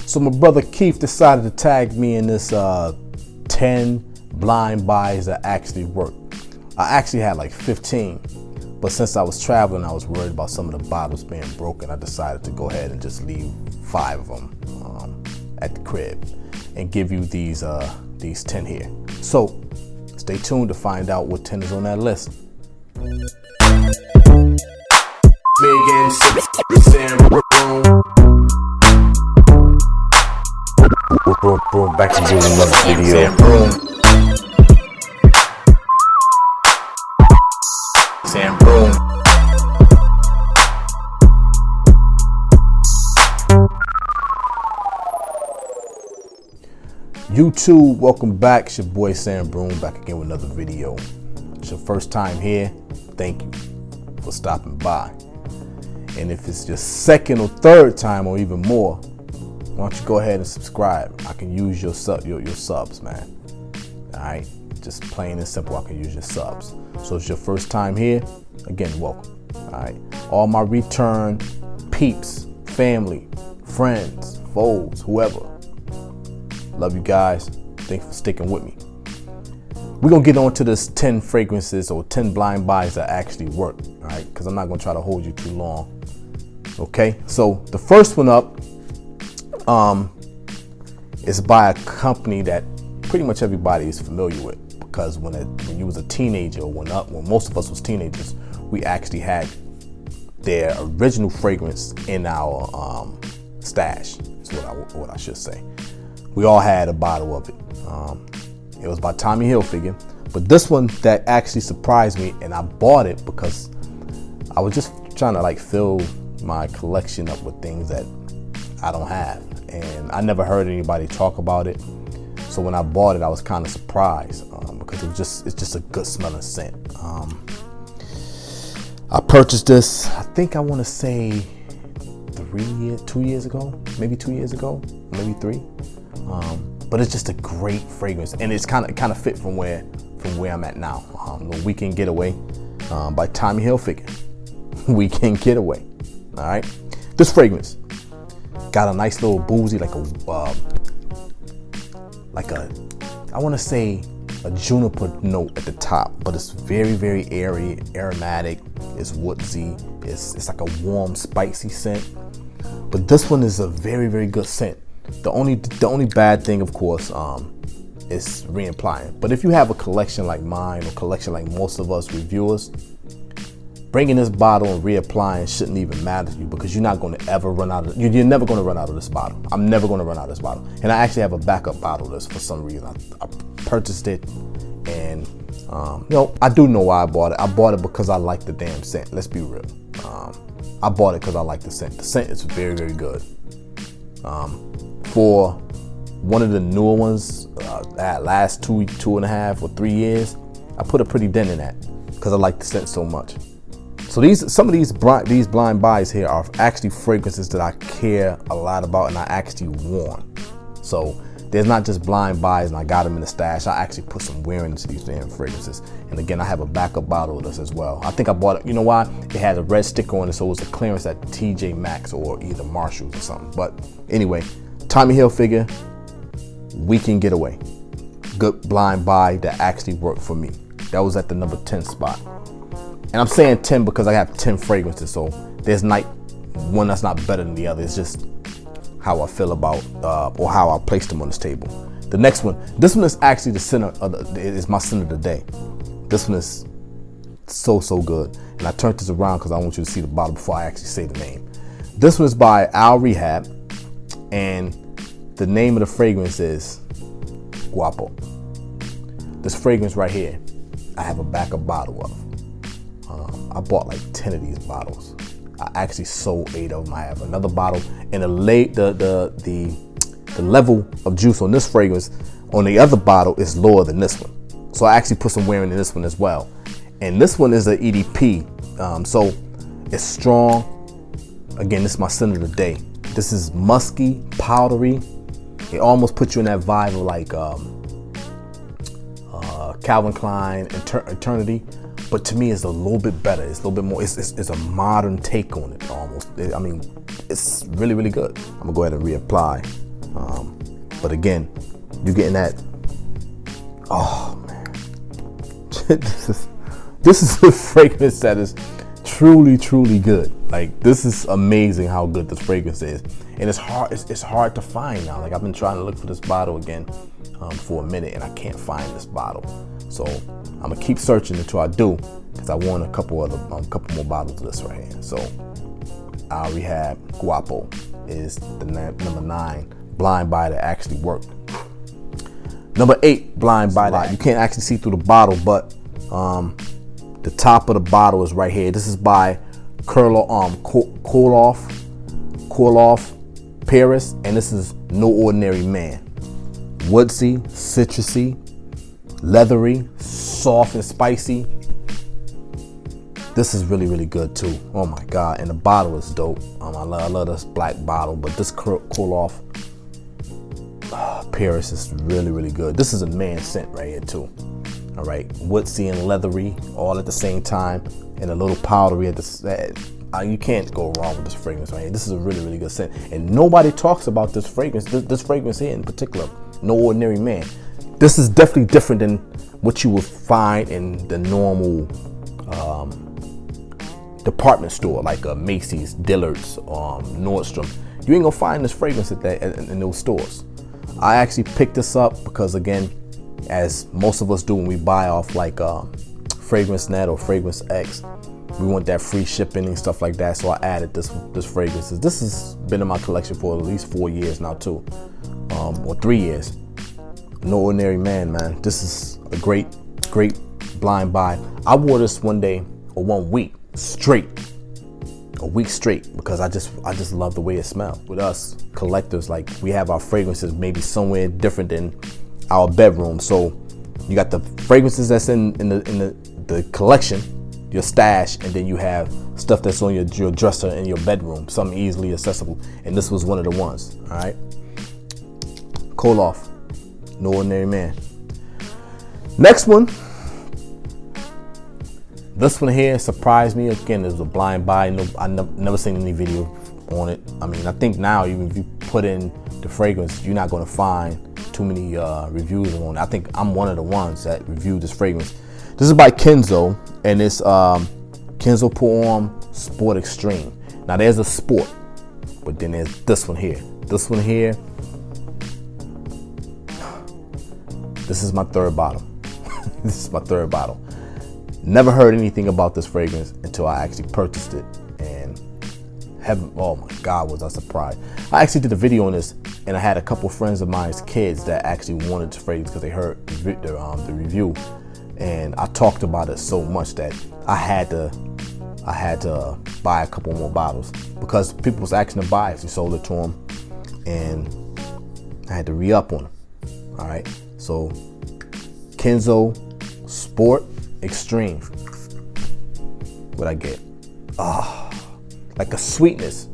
So my brother Keith decided to tag me in this 10 blind buys that actually work. I actually had like 15, but since I was traveling, I was worried about some of the bottles being broken. I decided to go ahead and just leave 5 of them at the crib and give you these 10 here. So stay tuned to find out what 10 is on that list. Boom, back to doing another video. YouTube, welcome back. It's your boy Sam Broom back again with another video. It's your first time here, thank you for stopping by. And if it's your second or third time or even more, why don't you go ahead and subscribe? I can use your subs, man. All right, just plain and simple, I can use your subs. So it's your first time here, again, welcome. All right, all my return peeps, family, friends, foes, whoever. Love you guys. Thanks for sticking with me. We're gonna get on to this 10 fragrances or 10 blind buys that actually work, all right? Because I'm not gonna try to hold you too long. Okay, so the first one up is by a company that pretty much everybody is familiar with, because when you was a teenager, or when most of us was teenagers, we actually had their original fragrance in our stash. Is what I should say. We all had a bottle of it. It was by Tommy Hilfiger, but this one that actually surprised me, and I bought it because I was just trying to like fill my collection up with things that I don't have, and I never heard anybody talk about it. So when I bought it, I was kind of surprised because it's just a good smelling scent. I purchased this, I think I want to say 2 years ago, maybe 2 years ago, maybe 3. But it's just a great fragrance, and it's kind of fit from where I'm at now. The Weekend Getaway by Tommy Hilfiger. Weekend Getaway. All right, this fragrance got a nice little boozy, I want to say a juniper note at the top, but it's very, very airy, aromatic. It's woodsy. It's like a warm, spicy scent. But this one is a very, very good scent. The only bad thing, of course, is reapplying. But if you have a collection like mine, or collection like most of us reviewers, bringing this bottle and reapplying shouldn't even matter to you, because you're not going to ever run out of. You're never going to run out of this bottle. I'm never going to run out of this bottle. And I actually have a backup bottle of this for some reason. I purchased it, and I do know why I bought it. I bought it because I like the damn scent. Let's be real. I bought it because I like the scent. The scent is very, very good. For one of the newer ones that last 2.5 or 3 years, I put a pretty dent in that because I like the scent so much. So some of these blind buys here are actually fragrances that I care a lot about and I actually want. So there's not just blind buys and I got them in the stash. I actually put some wearing into these damn fragrances. And again, I have a backup bottle of this as well. I think I bought it, you know why? It had a red sticker on it, so it was a clearance at TJ Maxx or either Marshalls or something. But anyway, Tommy Hilfiger, Weekend Getaway. Good blind buy that actually worked for me. That was at the number 10 spot. And I'm saying 10 because I have 10 fragrances, so there's not one that's not better than the other. It's just how I feel about or how I placed them on this table. The next one, this one is actually the center of is my center of the day. This one is so good. And I turned this around because I want you to see the bottle before I actually say the name. This one is by Al-Rehab, and the name of the fragrance is Guapo. This fragrance right here, I have a backup bottle of. I bought like 10 of these bottles. I actually sold 8 of them. I have another bottle, and the level of juice on this fragrance on the other bottle is lower than this one. So I actually put some wearing in this one as well. And this one is an EDP, so it's strong. Again, this is my scent of the day. This is musky, powdery. It almost puts you in that vibe of like Calvin Klein, Eternity. But to me, it's a little bit better. It's a little bit more, it's a modern take on it almost. I mean, it's really, really good. I'm gonna go ahead and reapply But again, you're getting that. Oh man, this is a fragrance that is truly, truly good. Like, this is amazing how good this fragrance is, and it's hard to find now. Like, I've been trying to look for this bottle again for a minute, and I can't find this bottle. So I'm gonna keep searching until I do, because I want a couple more bottles of this right here. So Al-Rehab Gaupo is the number 9 blind buy that actually worked. Number 8 blind buy that you can't actually see through the bottle, but the top of the bottle is right here. This is by Korloff Paris, and this is No Ordinary Man. Woodsy, citrusy, leathery, soft and spicy. This is really, really good too. Oh my God, and the bottle is dope. I love this black bottle, but this Korloff Paris is really, really good. This is a man scent right here too. All right, woodsy and leathery all at the same time, and a little powdery at the you can't go wrong with this fragrance right here. This is a really, really good scent, and nobody talks about this fragrance. This fragrance here in particular, No Ordinary Man. This is definitely different than what you would find in the normal department store, like a Macy's, Dillard's, Nordstrom. You ain't gonna find this fragrance in those stores. I actually picked this up because, again, as most of us do when we buy off like Fragrance Net or Fragrance X, we want that free shipping and stuff like that. So I added this fragrance. This has been in my collection for at least 4 years now too, or 3 years. No Ordinary Man, man. This is a great blind buy. I wore this one day or 1 week straight, a week straight, because I just love the way it smells. With us collectors, like, we have our fragrances maybe somewhere different than our bedroom. So you got the fragrances that's in the collection, your stash, and then you have stuff that's on your dresser in your bedroom, something easily accessible. And this was one of the ones. All right, Korloff, No Ordinary Man. Next one. This one here surprised me. Again, it was a blind buy. I never seen any video on it. I mean, I think now even if you put in the fragrance, you're not going to find too many reviews on it. I think I'm one of the ones that reviewed this fragrance. This is by Kenzo, and it's Kenzo Homme Sport Extreme. Now there's a Sport, but then there's this one here. This one here, this is my third bottle. This is my third bottle. Never heard anything about this fragrance until I actually purchased it, and oh my God, was I surprised. I actually did a video on this, and I had a couple friends of mine's kids that actually wanted this fragrance because they heard the review, and I talked about it so much that I had to buy a couple more bottles because people was asking to buy it. We sold it to them, and I had to re-up on them. All right, so Kenzo Sport Extreme. What I get? Like a sweetness,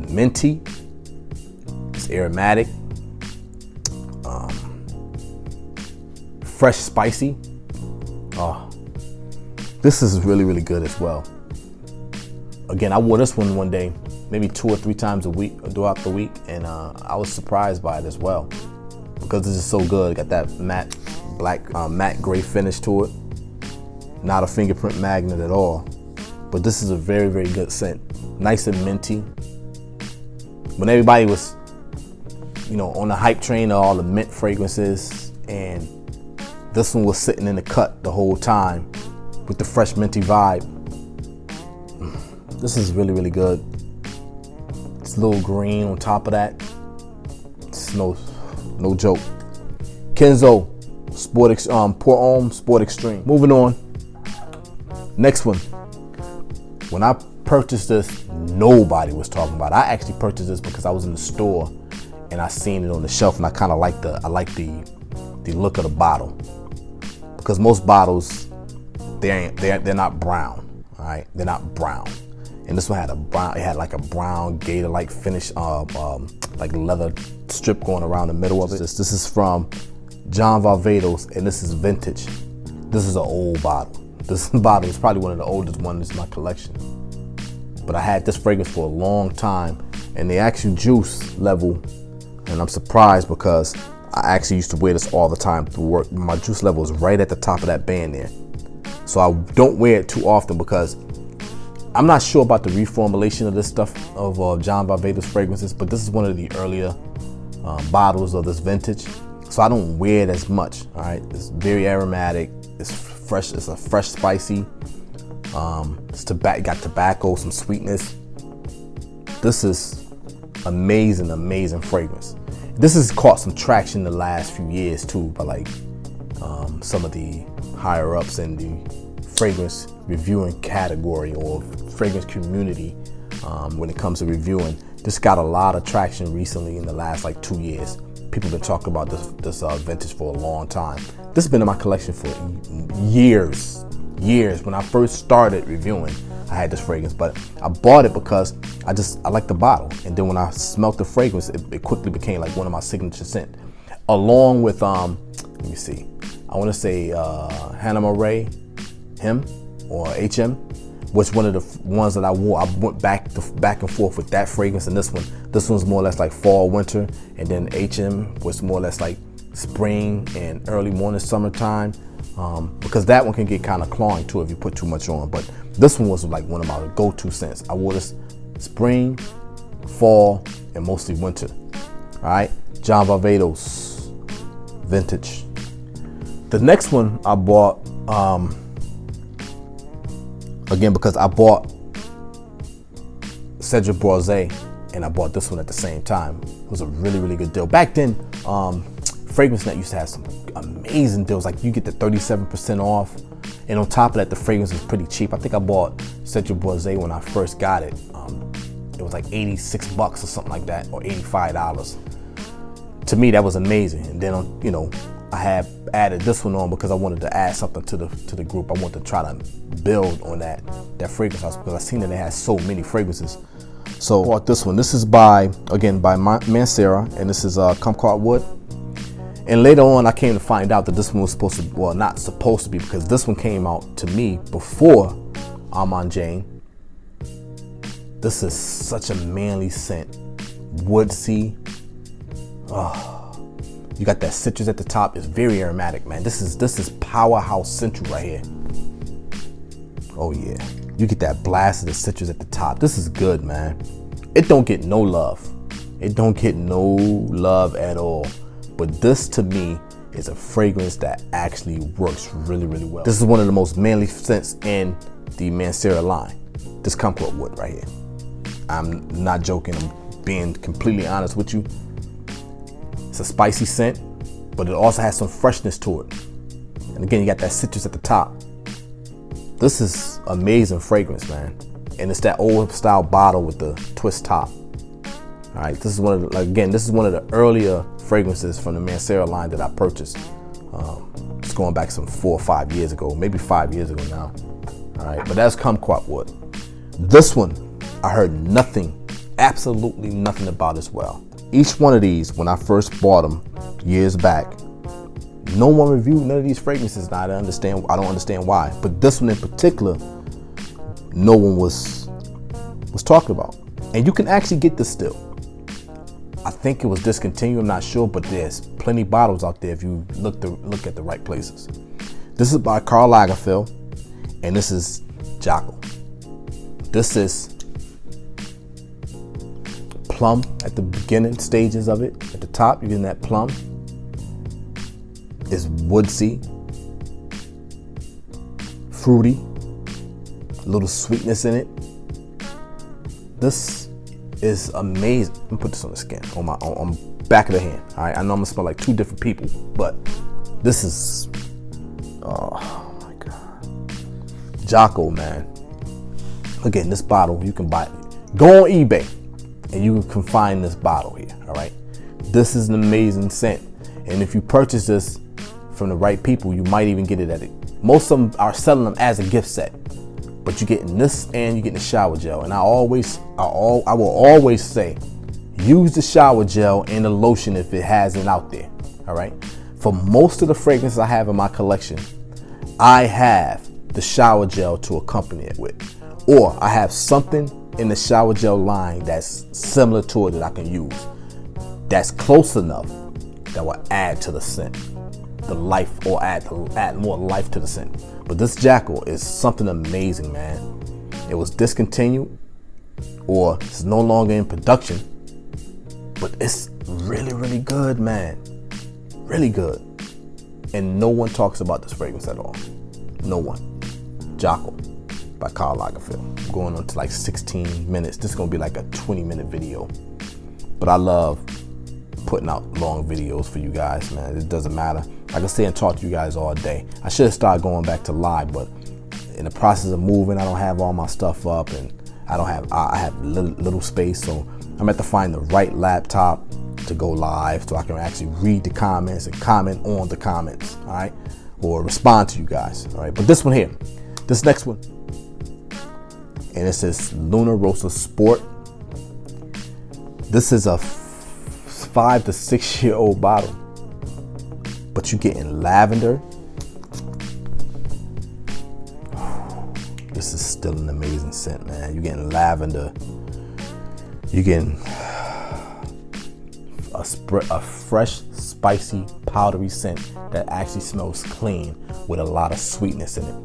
minty. It's aromatic, fresh, spicy. This is really, really good as well. Again, I wore this one day, maybe 2 or 3 times a week throughout the week, and I was surprised by it as well because this is so good. Got that matte black, matte gray finish to it. Not a fingerprint magnet at all, but this is a very, very good scent. Nice and minty. When everybody was, on the hype train of all the mint fragrances, and this one was sitting in the cut the whole time with the fresh minty vibe. This is really, really good. It's a little green on top of that. It's no joke. Kenzo Sport Homme Sport Extreme. Moving on. Next one. When I purchased this, nobody was talking about it. I actually purchased this because I was in the store and I seen it on the shelf, and I kind of like the look of the bottle, because most bottles they're not brown. All right, they're not brown, and this one had a brown. It had like a brown gator-like finish, like leather strip going around the middle of it. This is from Varvatos, and this is vintage. This is an old bottle. This bottle is probably one of the oldest ones in my collection. But I had this fragrance for a long time, and the actual juice level And I'm surprised because I actually used to wear this all the time through work. My juice level is right at the top of that band there. So I don't wear it too often because I'm not sure about the reformulation of this stuff, of John Varvatos fragrances, but this is one of the earlier bottles of this vintage. So I don't wear it as much, all right? It's very aromatic, it's fresh, it's a fresh, spicy. It's got tobacco, some sweetness. This is amazing, amazing fragrance. This has caught some traction the last few years too, by like some of the higher ups in the fragrance reviewing category or fragrance community. When it comes to reviewing, this got a lot of traction recently in the last like 2 years. People have been talking about this vintage for a long time. This has been in my collection for years. When I first started reviewing, I had this fragrance, but I bought it because I like the bottle. And then when I smelled the fragrance, it quickly became like one of my signature scent. Along with, let me see, I want to say Hannah Murray, Him, or HM, was one of the ones that I wore. I went back and forth with that fragrance and this one. This one's more or less like fall, winter, and then HM was more or less like spring and early morning, summertime. Because that one can get kind of cloying too if you put too much on. But this one was like one of my go-to scents. I wore this spring, fall, and mostly winter. All right, John Varvatos, vintage. The next one I bought, again, because I bought Cedric Boise and I bought this one at the same time. It was a really, really good deal. Back then, FragranceNet used to have some amazing deals. Like you get the 37% off, and on top of that, the fragrance was pretty cheap. I think I bought Cedric Boise when I first got it. It was like 86 bucks or something like that, or $85. To me, that was amazing. And then, you know, I had added this one on because I wanted to add something to the group. I wanted to try to build on that fragrance house because I seen that they had so many fragrances. So I bought this one. This is by Mancera, and this is Kumkat wood. And later on, I came to find out that this one was supposed to, well, not supposed to be, because this one came out to me before Armand Jane. This is such a manly scent, woodsy. Oh, you got that citrus at the top. It's very aromatic, man. This is powerhouse central right here. Oh yeah, you get that blast of the citrus at the top. This is good, man. It don't get no love. It don't get no love at all. But this, to me, is a fragrance that actually works really, really well. This is one of the most manly scents in the Mancera line. This Kumkat wood right here. I'm not joking. I'm being completely honest with you. It's a spicy scent, but it also has some freshness to it. And again, you got that citrus at the top. This is amazing fragrance, man. And it's that old style bottle with the twist top. All right, this is one of the, again, this is one of the earlier fragrances from the Mancera line that I purchased. It's going back some 4 or 5 years ago, maybe 5 years ago now. All right, but that's Kumkat wood. This one, I heard nothing, absolutely nothing about as well. Each one of these, when I first bought them years back, no one reviewed none of these fragrances. Now I don't understand why. But this one in particular, no one was talking about. And you can actually get this still. I think it was discontinued, I'm not sure, but there's plenty of bottles out there if you look at the right places. This is by Karl Lagerfeld, and this is Jako. This is plum at the beginning stages of it. At the top, you're getting that plum. It's woodsy, fruity, a little sweetness in it. This is amazing. Let me put this on the skin, on back of the hand. All right, I know I'm gonna smell like 2 different people, but this is, oh my God. Jako, man. Again, this bottle, you can buy it. Go on eBay and you can find this bottle here, all right? This is an amazing scent. And if you purchase this from the right people, you might even get it at it. Most of them are selling them as a gift set. But you're getting this and you're getting the shower gel. And I will always say, use the shower gel and the lotion if it hasn't out there, all right? For most of the fragrances I have in my collection, I have the shower gel to accompany it with. Or I have something in the shower gel line that's similar to it that I can use. that's close enough that will add to the scent, the life, or add more life to the scent. But this Jako is something amazing, man. It was discontinued, or it's no longer in production, but it's really, really good, man. Really good. And no one talks about this fragrance at all. No one. Jako by Karl Lagerfeld. Going on to like 16 minutes. This is gonna be like a 20-minute video. But I love putting out long videos for you guys, man. It doesn't matter. I can stay and talk to you guys all day. I should have started going back to live, but in the process of moving, I don't have all my stuff up, and I have little space, so I'm gonna have to find the right laptop to go live so I can actually read the comments and comment on the comments, all right? Or respond to you guys, all right? But this one here, this next one, and it says Lunarosa Sport. This is a 5 to 6 year old bottle, but you getting lavender. This is still an amazing scent, man. You're getting lavender. You're getting a fresh, spicy, powdery scent that actually smells clean with a lot of sweetness in it.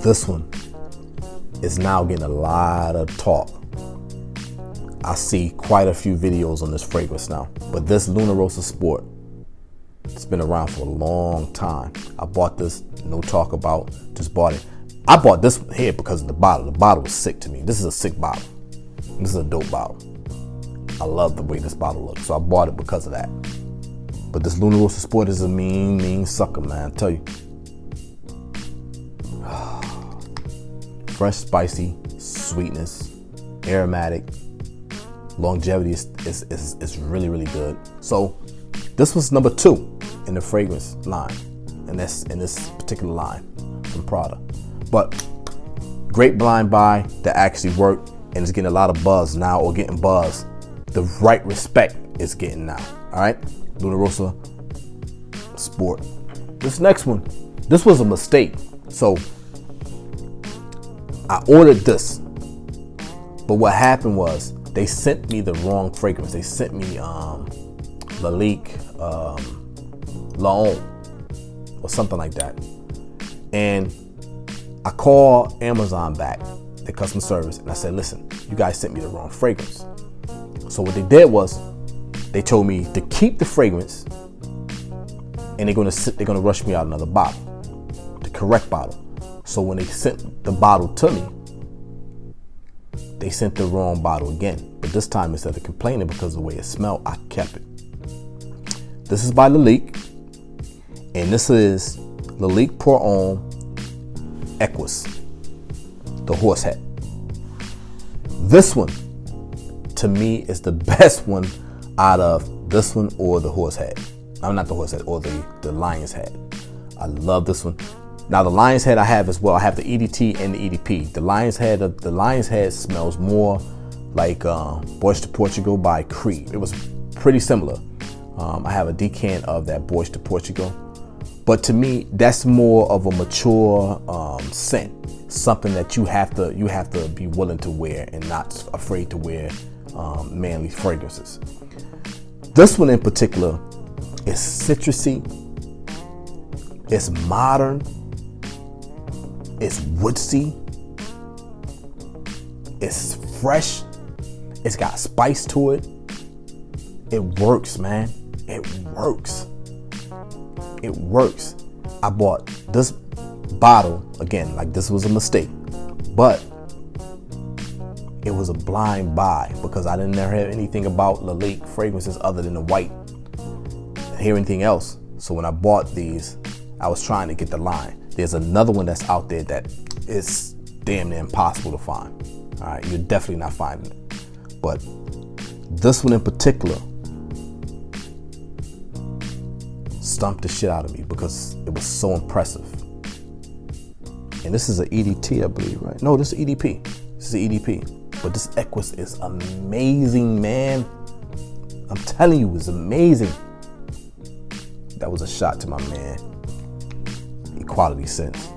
This one is now getting a lot of talk. I see quite a few videos on this fragrance now, but this Lunarosa Sport, it's been around for a long time. I bought this, no talk about, just bought it. I bought this here because of the bottle. The bottle was sick to me. This is a sick bottle. This is a dope bottle. I love the way this bottle looks, so I bought it because of that. But this Lunarosa Sport is a mean sucker, man, I tell you. Fresh, spicy, sweetness, aromatic, longevity is really, really good. So this was number 2 in the fragrance line, and that's in this particular line from Prada. But great blind buy that actually worked and is getting a lot of buzz now, or getting buzz. The right respect is getting now. All right, Lunarosa Sport. This next one, this was a mistake. So I ordered this, but what happened was they sent me the wrong fragrance. They sent me Lalique, Homme, or something like that. And I called Amazon back, the customer service, and I said, listen, you guys sent me the wrong fragrance. So what they did was they told me to keep the fragrance, and they're gonna rush me out another bottle, the correct bottle. So when they sent the bottle to me, they sent the wrong bottle again. But this time, instead of complaining because of the way it smelled, I kept it. This is by Lalique, and this is Lalique Pour Homme Eqqus, the horse head. This one, to me, is the best one out of this one or the horse head. I'm not the horse head, or the lion's head. I love this one. Now the lion's head I have as well. I have the EDT and the EDP. The lion's head smells more like Bois de Portugal by Creed. It was pretty similar. I have a decant of that Bois de Portugal, but to me that's more of a mature scent, something that you have to be willing to wear and not afraid to wear manly fragrances. This one in particular is citrusy. It's modern. It's woodsy. It's fresh. It's got spice to it. It works, man. It works. It works. I bought this bottle, again, like this was a mistake, but it was a blind buy because I didn't never hear anything about Lalique fragrances other than the white. I didn't hear anything else. So when I bought these, I was trying to get the line. There's another one that's out there that is damn near impossible to find. All right, you're definitely not finding it. But this one in particular stumped the shit out of me because it was so impressive. And this is an EDT, I believe, right? No, this is EDP. This is EDP. But this Eqqus is amazing, man. I'm telling you, it's amazing. That was a shot to my man. Equality sense.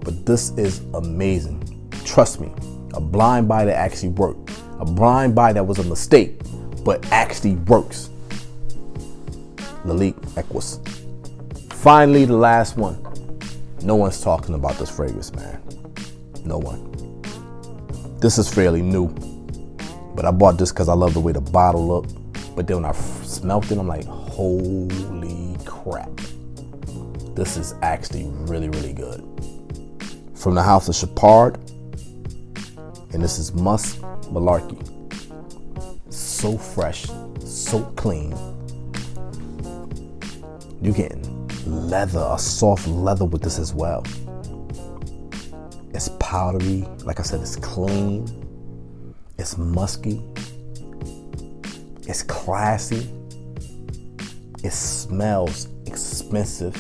But this is amazing. Trust me. A blind buy that actually worked. A blind buy that was a mistake, but actually works. Lalique Eqqus. Finally, the last one. No one's talking about this fragrance, man. No one. This is fairly new, but I bought this because I love the way the bottle looked. But then when I smelled it, I'm like, holy crap. This is actually really, really good. From the house of Chopard, and this is Musk Malaki. So fresh, so clean. You're getting leather, a soft leather with this as well. It's powdery, like I said, it's clean, it's musky, it's classy, it smells expensive.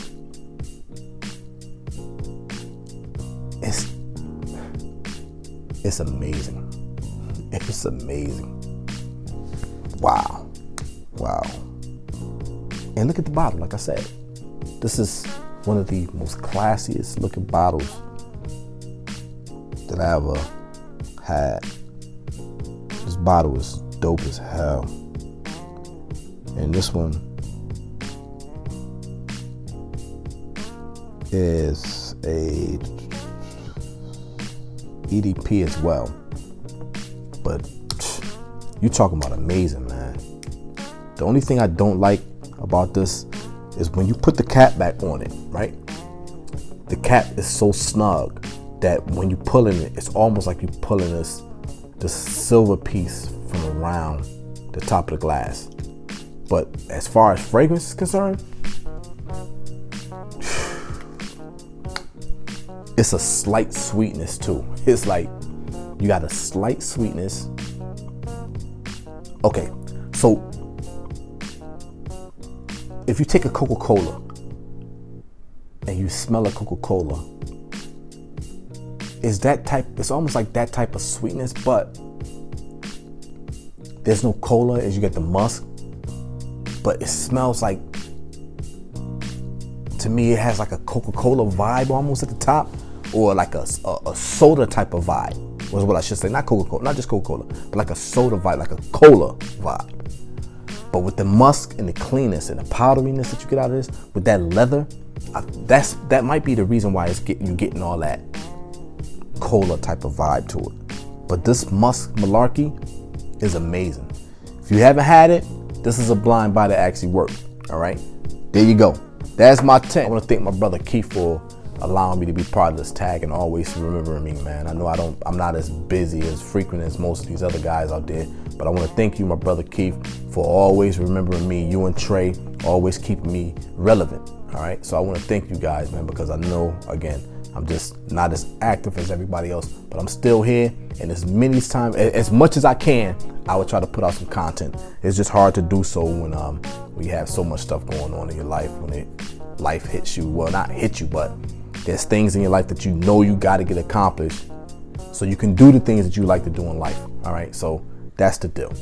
It's amazing. It's amazing. Wow. Wow. And look at the bottle, like I said. This is one of the most classiest looking bottles that I ever had. This bottle is dope as hell. And this one is a EDP as well. But you talking about amazing, man. The only thing I don't like about this is when you put the cap back on it, right? The cap is so snug that when you pulling it, it's almost like you pulling this silver piece from around the top of the glass. But as far as fragrance is concerned, it's a slight sweetness too. It's like you got a slight sweetness. Okay, so if you take a Coca-Cola and you smell a Coca-Cola, it's almost like that type of sweetness, but there's no cola as you get the musk, but it smells like, to me, it has like a Coca-Cola vibe almost at the top, or like a soda type of vibe, was what I should say. Not Coca-Cola, not just Coca-Cola, but like a soda vibe, like a cola vibe. But with the musk and the cleanness and the powderiness that you get out of this, with that leather, that might be the reason why you getting all that cola type of vibe to it. But this Musk Malaki is amazing. If you haven't had it, this is a blind buy that actually worked. All right, there you go. That's my 10. I want to thank my brother Keith for allowing me to be part of this tag and always remembering me, man. I know I'm not as busy, as frequent as most of these other guys out there, but I want to thank you, my brother Keith, for always remembering me. You and Trey always keeping me relevant. All right, so I want to thank you guys, man, because I know, again, I'm just not as active as everybody else, but I'm still here, and as much as I can, I would try to put out some content. It's just hard to do so when you have so much stuff going on in your life, when life hits you. Well, not hit you, but there's things in your life that you know you got to get accomplished so you can do the things that you like to do in life. All right, so that's the deal.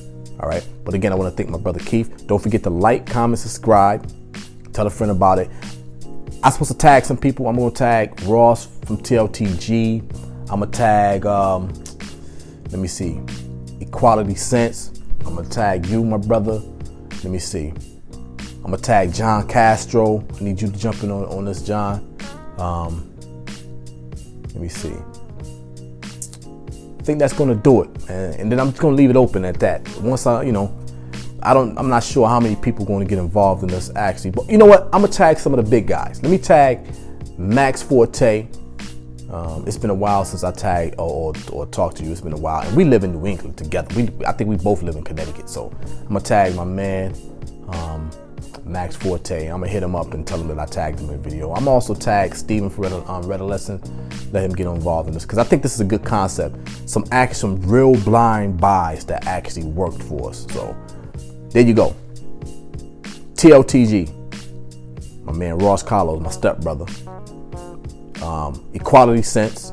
All right, but again, I want to thank my brother Keith. Don't forget to like, comment, subscribe, tell a friend about it. I'm supposed to tag some people. I'm gonna tag Ross from TLTG. I'm gonna tag, let me see, Equality Sense. I'm gonna tag you, my brother. Let me see. I'm gonna tag John Castro. I need you to jump in on this, John. Let me see. I think that's gonna do it, and then I'm just gonna leave it open at that. Once I'm not sure how many people are going to get involved in this actually, but you know what? I'm gonna tag some of the big guys. Let me tag Max Forte. It's been a while since I tagged or talked to you. It's been a while, and we live in New England together. I think we both live in Connecticut, so I'm gonna tag my man Max Forte. I'm gonna hit him up and tell him that I tagged him in the video. I'm also tagged Steven for Red Lesson. Let him get involved in this because I think this is a good concept. Some real blind buys that actually worked for us. So there you go. TLTG. My man Ross Carlos, my stepbrother. Equality Sense,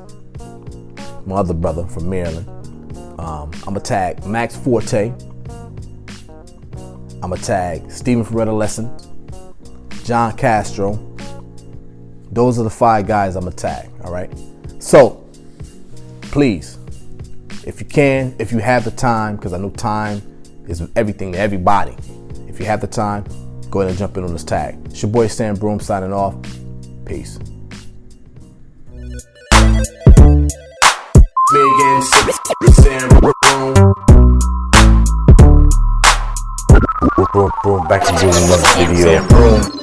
my other brother from Maryland. I'm gonna tag Max Forte. I'm gonna tag Steven Ferretta Lesson, John Castro. Those are the 5 guys I'm gonna tag. All right. So please, if you can, if you have the time, because I know time is everything to everybody. If you have the time, go ahead and jump in on this tag. It's your boy Sam Broom signing off. Peace. Back to you in another video.